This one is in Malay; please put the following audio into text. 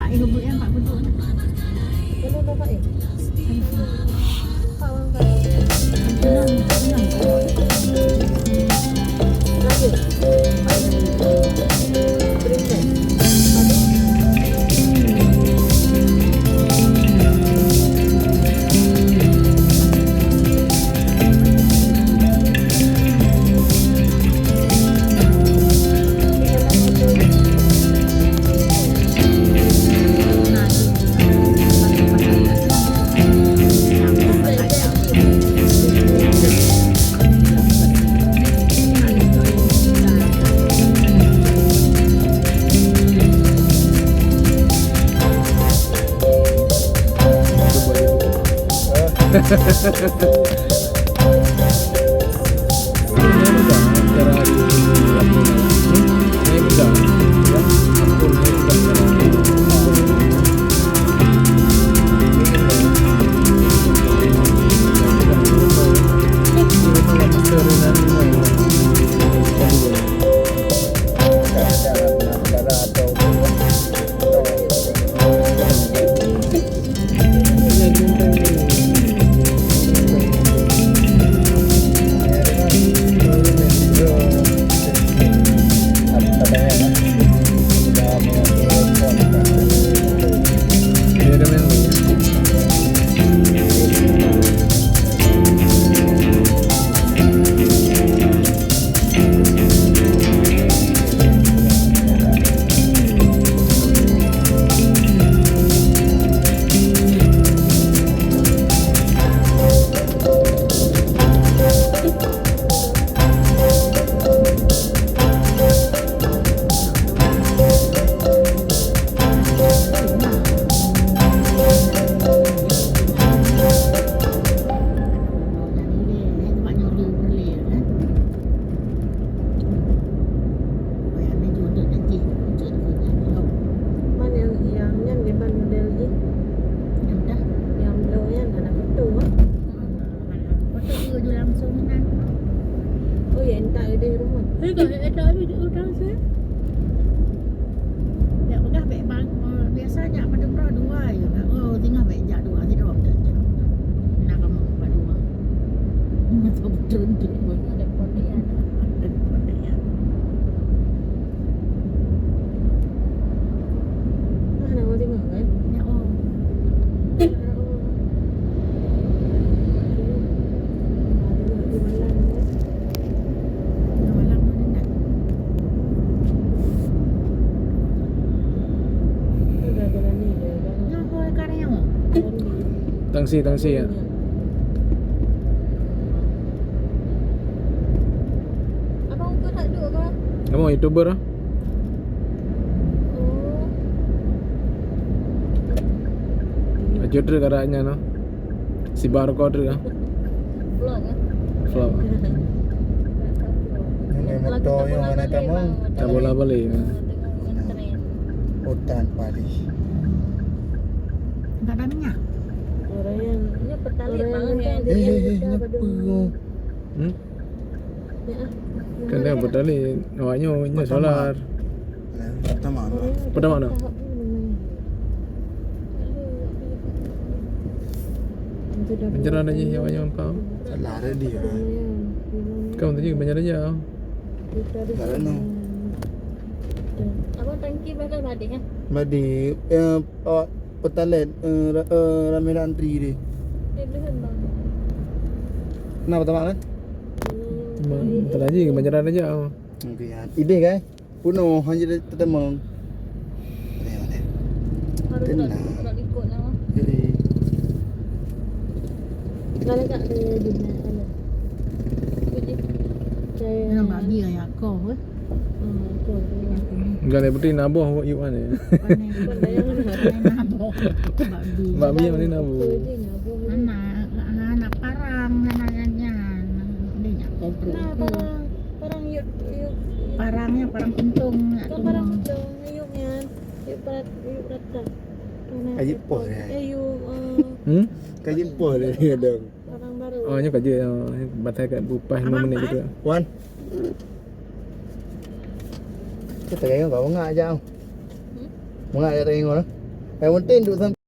Pak hubung em Pak betul. Kalau bapak Pawang Tenang. lanjut. Tangsi ya. Abang kau tak duduk ke? Kamu YouTuber ah? Jodoh karaknya no. Si barcode ah. Vlog kan? Vlog. Moto yang mana kamu? Tak boleh balik. Hutan Paris. Enggak ada minyak. Orang yang ini petalik banget yang Ngapa? Kan dia bertali awaknya solar. Pertama. Pertama no. Penjara aja awaknya kau. Lari dia. Kau tadi penjara aja. Karena Abang tangki bakal balik kan? Madi petalet ramai antri dia. Dia belum bang. Kenapa tak makan? Bentar lagi penjara aja. Okey, ide kan? Puno hanya tetemang. Harus nak ikut nama. Jadi Kalau tak ada dina ada. Jadi saya Memang babi ayah kau eh. kau. Enggak ada putih nabuh yuk mana. Babi yang mana nabuh. Anak parang anaknya. Dia nak kopro. Nah, parang yuk Parangnya parang untung. kan parang dong yuknya. Yuk rata. Kaji pol dia. Hmm? Kaji pol dia dong. Parang baru. Oh, nya kerja batai kat Bupas 5 minit juga. Wan. Kita tengok kau ngak aja. Ngak aja tengok lah. Yang penting duduk sampai